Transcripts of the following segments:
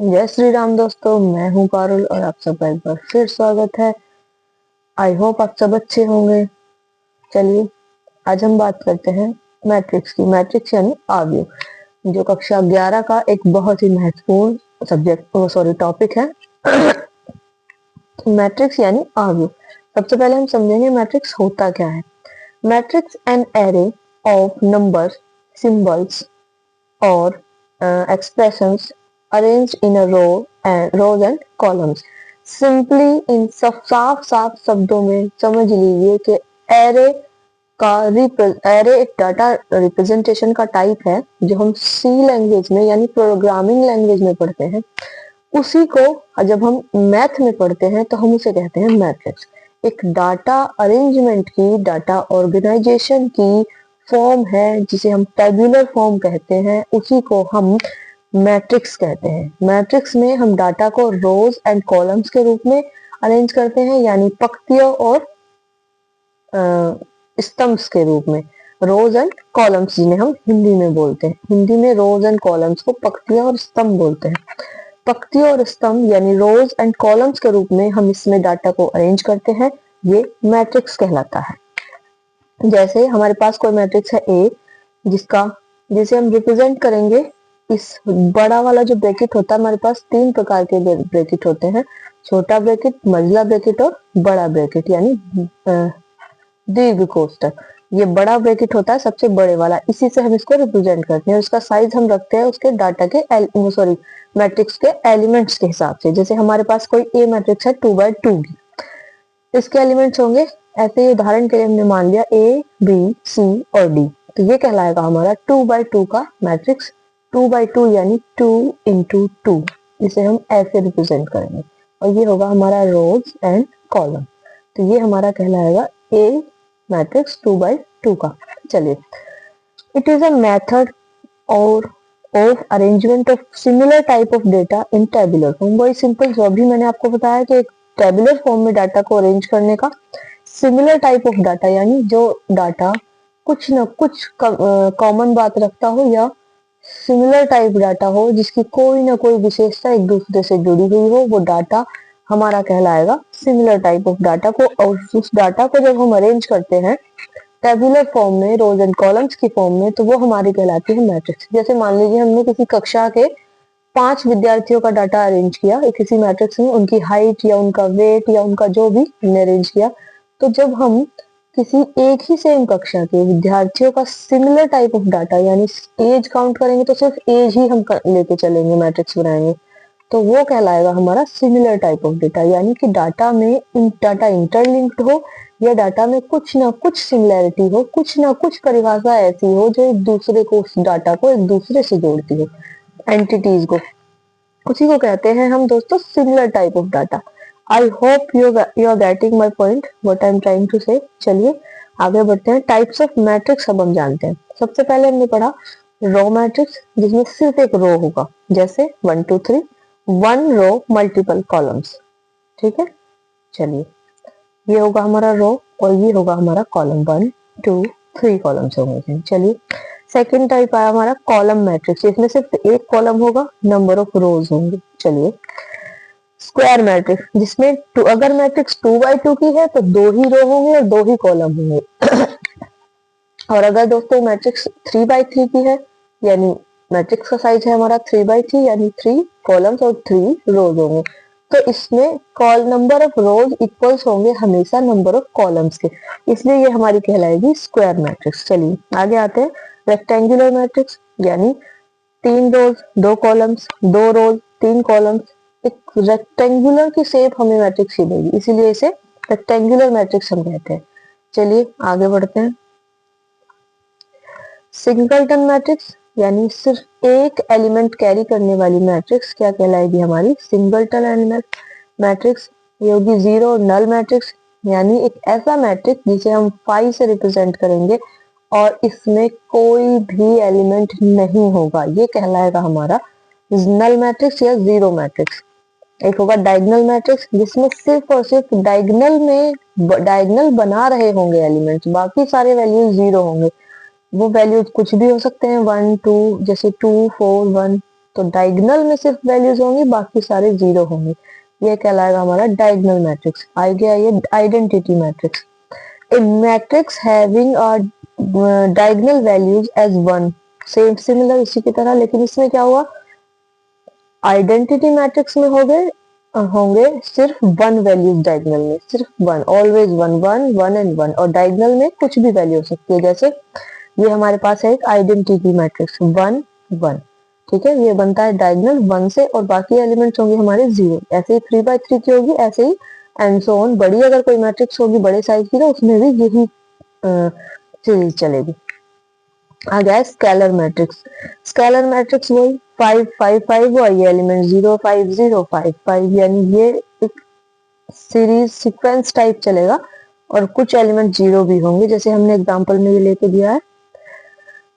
जय श्री राम दोस्तों, मैं हूं पारुल और आप सबका एक बार फिर स्वागत है। आई होप आप सब अच्छे होंगे। चलिए आज हम बात करते हैं मैट्रिक्स की। मैट्रिक्स यानी आव्यूह, जो कक्षा 11 का एक बहुत ही महत्वपूर्ण टॉपिक है। मैट्रिक्स यानी आव्यूह। सबसे पहले हम समझेंगे मैट्रिक्स होता क्या है। Matrix an array of numbers, symbols और expressions arranged in a rows and columns। Simply इन सब साफ साफ शब्दों में समझ लीजिए कि एरे एरे एक डाटा रिप्रेजेंटेशन का टाइप है जो हम सी लैंग्वेज में यानी प्रोग्रामिंग लैंग्वेज में पढ़ते हैं। उसी को जब हम मैथ में पढ़ते हैं तो हम उसे कहते हैं मैट्रिक्स। एक डाटा अरेंजमेंट की, डाटा ऑर्गेनाइजेशन की फॉर्म है जिसे हम टेबुलर फॉर्म कहते हैं, उसी को हम मैट्रिक्स कहते हैं। मैट्रिक्स में हम डाटा को रोज एंड कॉलम्स के रूप में अरेंज करते हैं, यानी पंक्तियों और स्तंभs के रूप में। रोज एंड कॉलम्स जिन्हें हम हिंदी में बोलते हैं। हिंदी में रोज एंड कॉलम्स को पंक्तियां और स्तंभ बोलते हैं। पंक्तियों और स्तंभ यानी रोज एंड कॉलम्स के रूप में हम इसमें डाटा को अरेंज करते हैं। ये मैट्रिक्स कहलाता है। जैसे हमारे पास कोई मैट्रिक्स है ए, जिसे हम रिप्रेजेंट करेंगे। इस बड़ा वाला जो ब्रैकेट होता है, हमारे पास 3 प्रकार के ब्रैकेट होते हैं, छोटा ब्रैकेट, मझला ब्रैकेट और बड़ा ब्रैकेट यानी दीर्घ कोष्ठक। ये बड़ा ब्रैकेट होता है सबसे बड़े वाला, इसी से हम इसको रिप्रेजेंट करते हैं। उसका साइज हम रखते हैं उसके डाटा के मैट्रिक्स के एलिमेंट्स के हिसाब से। जैसे हमारे पास कोई ए मैट्रिक्स है 2x2 की, इसके एलिमेंट्स होंगे ऐसे ही। उदाहरण के लिए हमने मान लिया ए, बी, सी और डी, तो ये कहलाएगा हमारा 2x2 का मैट्रिक्स। 2x2 यानी 2 इंटू 2, इसे हम ऐसे रिप्रेजेंट करेंगे और ये होगा हमारा रोज एंड कॉलम। तो ये हमारा कहलाएगा ए मैट्रिक्स 2x2 का। चलिए, इट इज अ मेथड और of arrangement of similar type of data in tabular form. वही सिंपल जो अभी मैंने आपको बताया कि एक टेबुलर फॉर्म में डाटा को अरेंज करने का। सिमिलर टाइप ऑफ डाटा यानी जो डाटा कुछ न कुछ कॉमन बात रखता हो या सिमिलर टाइप डाटा हो, जिसकी कोई ना कोई विशेषता एक दूसरे से जुड़ी हुई हो, वो डाटा हमारा कहलाएगा सिमिलर टाइप ऑफ डाटा को। और उस डाटा को जब हम अरेंज करते हैं टेबुलर फॉर्म में, रोज एंड कॉलम्स की फॉर्म में, तो वो हमारी कहलाती है मैट्रिक्स। जैसे मान लीजिए हमने किसी कक्षा के 5 विद्यार्थियों का डाटा अरेंज किया किसी मैट्रिक्स में, उनकी हाइट या उनका वेट या उनका जो भी हमने अरेंज किया। तो जब हम किसी एक ही सेम कक्षा के विद्यार्थियों का सिमिलर टाइप ऑफ डाटा यानी एज काउंट करेंगे, तो सिर्फ एज ही हम लेके चलेंगे, मैट्रिक्स बनाएंगे, तो वो कहलाएगा हमारा सिमिलर टाइप ऑफ डेटा। यानी कि डाटा में डाटा इंटरलिंक्ड हो या डाटा में कुछ ना कुछ सिमिलैरिटी हो, कुछ ना कुछ परिभाषा ऐसी हो जो एक दूसरे को, उस डाटा को एक दूसरे से जोड़ती हो, एंटिटीज को। उसी को कहते हैं हम दोस्तों similar type of data. I hope you are getting my point, what I am trying to say. चलिए आगे बढ़ते हैं। टाइप्स ऑफ मैट्रिक्स अब हम जानते हैं। सबसे पहले हमने पढ़ा रो मैट्रिक्स, जिसमें सिर्फ एक रो होगा, जैसे 1 2 3, 1 रो मल्टीपल कॉलम्स। ठीक है, चलिए ये होगा हमारा रो और ये होगा हमारा कॉलम, 1 2 3 कॉलम्स होंगे। चलिए सेकेंड टाइप आया हमारा कॉलम मैट्रिक्स, इसमें सिर्फ एक कॉलम होगा, नंबर ऑफ रोज होंगे। चलिए स्क्वायर मैट्रिक्स, जिसमें अगर मैट्रिक्स 2x2 की है तो 2 ही रो होंगे और 2 ही कॉलम होंगे। और अगर दोस्तों मैट्रिक्स 3x3 की है, यानी मैट्रिक्स का साइज है हमारा 3x3 यानी 3 कॉलम्स और 3 रोज होंगे, तो इसमें call number of rose equals होंगे हमेशा नंबर ऑफ कॉलम्स के, इसलिए ये हमारी कहलाएगी स्क्वायर मैट्रिक्स। चलिए आगे आते हैं रेक्टेंगुलर मैट्रिक्स, यानी 3 रोज 2 कॉलम्स, 2 रोज 3 कॉलम्स। एक रेक्टेंगुलर की शेप हमें मैट्रिक्स ही देगी, इसीलिए इसे रेक्टेंगुलर मैट्रिक्स हम कहते हैं। चलिए आगे बढ़ते हैं। सिंगलटन मैट्रिक्स, यानी सिर्फ एक एलिमेंट कैरी करने वाली मैट्रिक्स क्या कहलाएगी हमारी सिंगलटन एलिमेंट मैट्रिक्स। ये होगी जीरो नल मैट्रिक्स, यानी एक ऐसा मैट्रिक्स जिसे हम 5 से रिप्रेजेंट करेंगे और इसमें कोई भी एलिमेंट नहीं होगा, ये कहलाएगा हमारा नल मैट्रिक्स या जीरो मैट्रिक्स। एक होगा डायगोनल मैट्रिक्स, जिसमें सिर्फ और सिर्फ डायगोनल में डायगोनल बना रहे होंगे एलिमेंट्स, बाकी सारे वैल्यूज जीरो होंगे। वो वैल्यूज कुछ भी हो सकते हैं, 1 2, जैसे 2 4 1 तो डायगोनल में सिर्फ वैल्यूज होंगी, बाकी सारे जीरो होंगे। ये कहलाएगा हमारा डायगोनल मैट्रिक्स। आगे आइए identity matrix. A matrix having diagonal values as one, same similar इसी की तरह, लेकिन इसमें क्या हुआ, आइडेंटिटी मैट्रिक्स में होंगे सिर्फ वन वैल्यूज डायगोनल में, सिर्फ one, always one, one one and one, और डायगोनल में कुछ भी वैल्यू हो सकती है। जैसे ये हमारे पास है एक आइडेंटिटी मैट्रिक्स वन वन, ठीक है, ये बनता है डायगोनल वन से, और बाकी एलिमेंट्स होंगे हमारे जीरो। ऐसे ही 3 by 3 की होगी, ऐसे ही एंड सो ऑन। बड़ी अगर कोई मैट्रिक्स होगी बड़े साइज की, तो उसमें भी यही चीज चलेगी। आ गया स्केलर मैट्रिक्स। स्केलर मैट्रिक्स वही 5 5 5 वही एलिमेंट 0 5 0 5 5, यानी ये एक सीरीज सीक्वेंस टाइप चलेगा, और कुछ एलिमेंट जीरो भी होंगे, जैसे हमने एग्जांपल में ये लेके दिया है।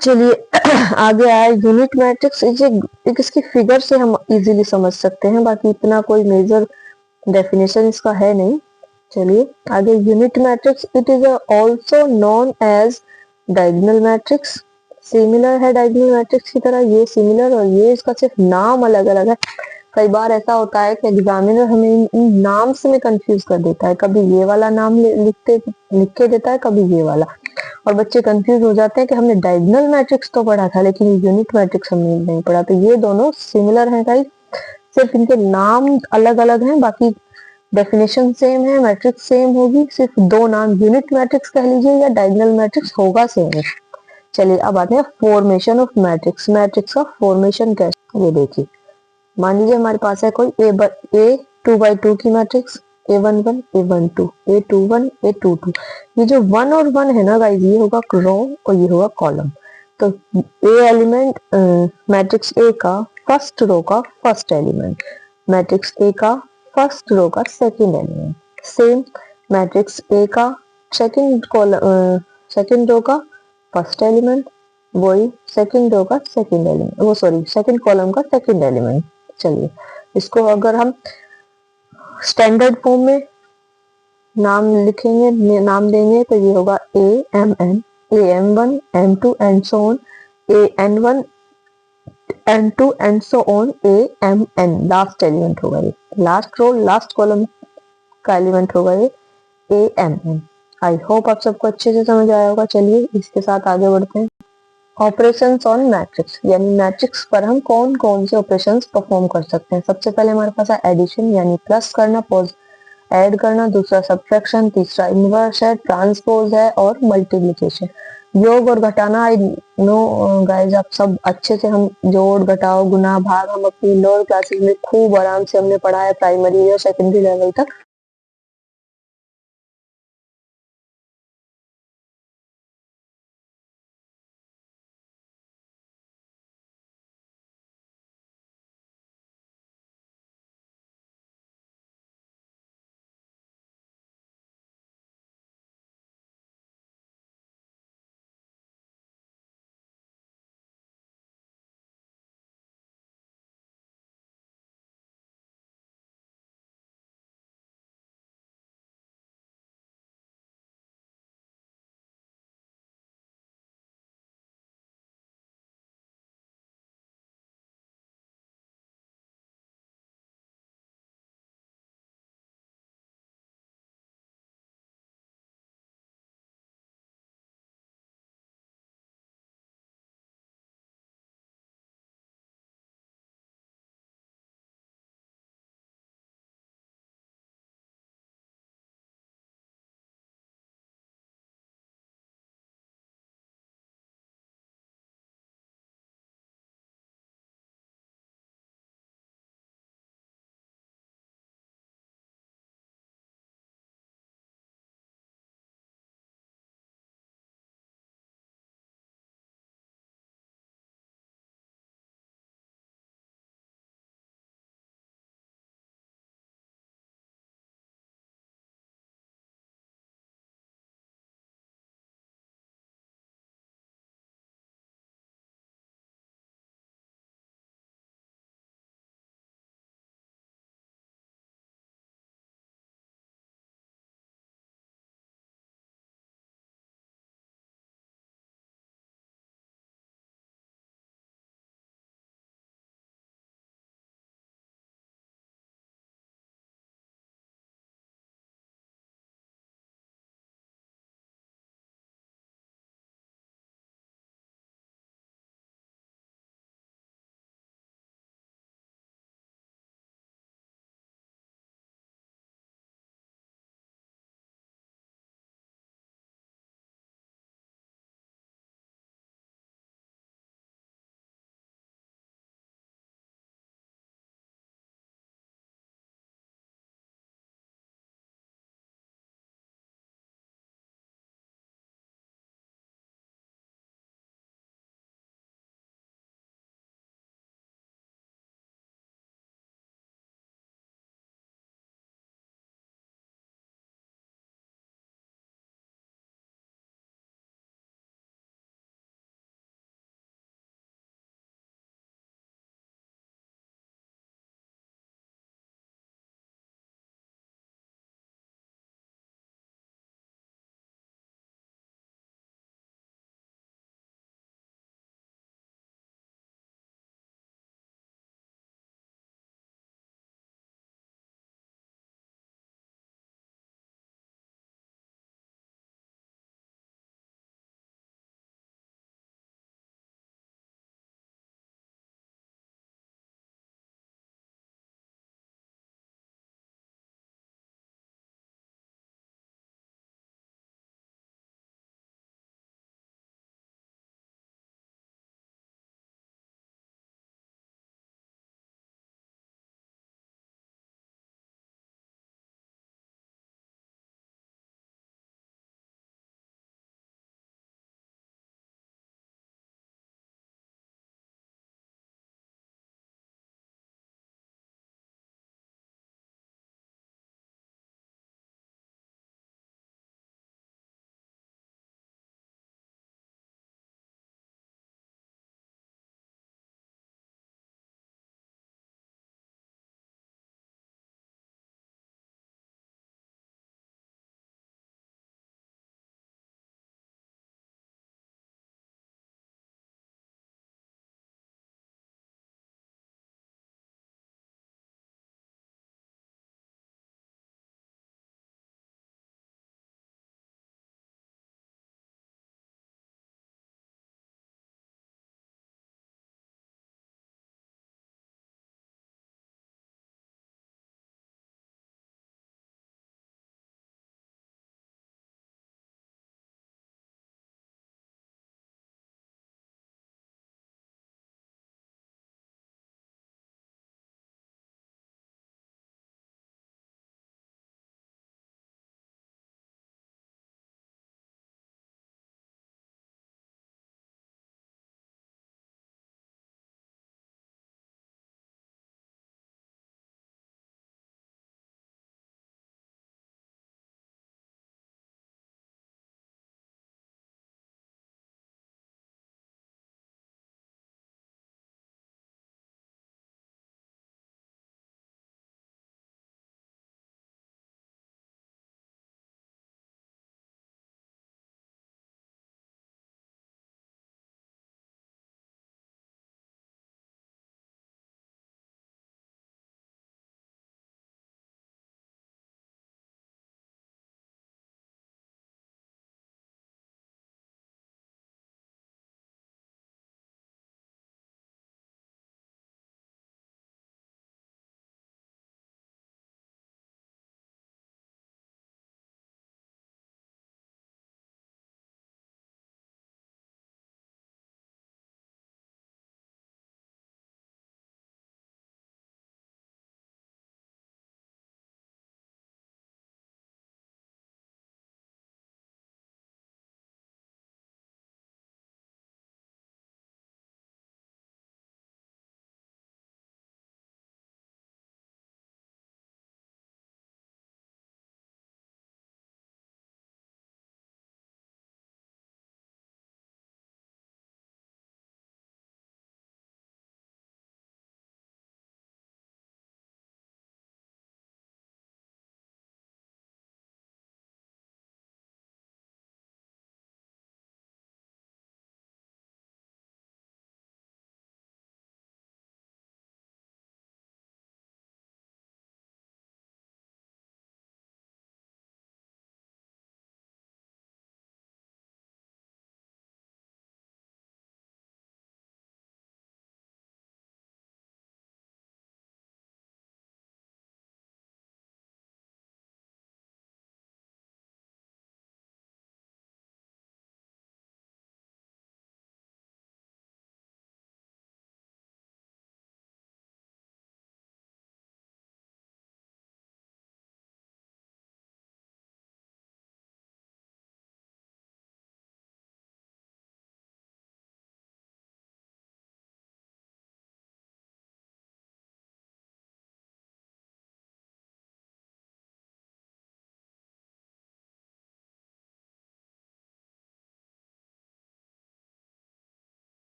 चलिए आगे आया यूनिट मैट्रिक्स। इसकी फिगर से हम इजीली समझ सकते हैं, बाकी इतना कोई मेजर डेफिनेशन इसका है नहीं। चलिए आगे unit matrix. It is also known as diagonal matrix. Similar है डायगोनल मैट्रिक्स की तरह, ये सिमिलर, और ये इसका सिर्फ नाम अलग अलग है। कई बार ऐसा होता है कि एग्जामिनर हमें इन नाम से में कंफ्यूज कर देता है, कभी ये वाला नाम लिख के देता है, कभी ये वाला, और बच्चे कंफ्यूज हो जाते हैं कि हमने डायगोनल मैट्रिक्स तो पढ़ा था लेकिन यूनिट मैट्रिक्स हमने नहीं पढ़ा। तो ये दोनों सिमिलर हैं गाइस, सिर्फ इनके नाम अलग अलग हैं, बाकी डेफिनेशन सेम है, मैट्रिक्स सेम होगी, सिर्फ दो नाम, यूनिट मैट्रिक्स कह लीजिए या डायगोनल मैट्रिक्स होगा सेम। चलिए अब आते हैं फॉर्मेशन ऑफ मैट्रिक्स। मैट्रिक्स का फॉर्मेशन कैसे, ये देखिए। मान लीजिए हमारे पास है कोई ए 2 by 2 की matrix, A11 A12 A21 A22। ये जो वन और वन है ना गाइस, ये होगा रो और ये होगा कॉलम। तो ए एलिमेंट मैट्रिक्स ए का फर्स्ट रो का फर्स्ट एलिमेंट, मैट्रिक्स ए का फर्स्ट रो का second element, same matrix A का सेकंड कॉलम सेकंड रो का फर्स्ट एलिमेंट, वही सेकंड रो का सेकंड एलिमेंट, वो सॉरी सेकंड कॉलम का सेकंड एलिमेंट। चलिए इसको अगर हम स्टैंडर्ड फॉर्म में नाम लिखेंगे, नाम देंगे, तो ये होगा AMN AM1 M2 and so on, AN1 N2 and so on, AMN last element होगा, ये लास्ट रो लास्ट कॉलम का एलिमेंट होगा ये AMN। आई होप आप सबको अच्छे से समझ आया होगा। चलिए इसके साथ आगे बढ़ते हैं। ऑपरेशंस ऑन मैट्रिक्स, यानी मैट्रिक्स पर हम कौन कौन से ऑपरेशंस परफॉर्म कर सकते हैं। सबसे पहले हमारे पास है एडिशन, यानी प्लस करना, ऐड करना, दूसरा सब्ट्रैक्शन, तीसरा इनवर्स है, ट्रांसपोज है, और मल्टीप्लिकेशन। योग और घटाना आई नो गाइस, आप सब अच्छे से, हम जोड़ घटाओ गुना भाग हम अपनी लोअर क्लासेस में खूब आराम से हमने पढ़ा है, प्राइमरी या सेकेंडरी लेवल तक।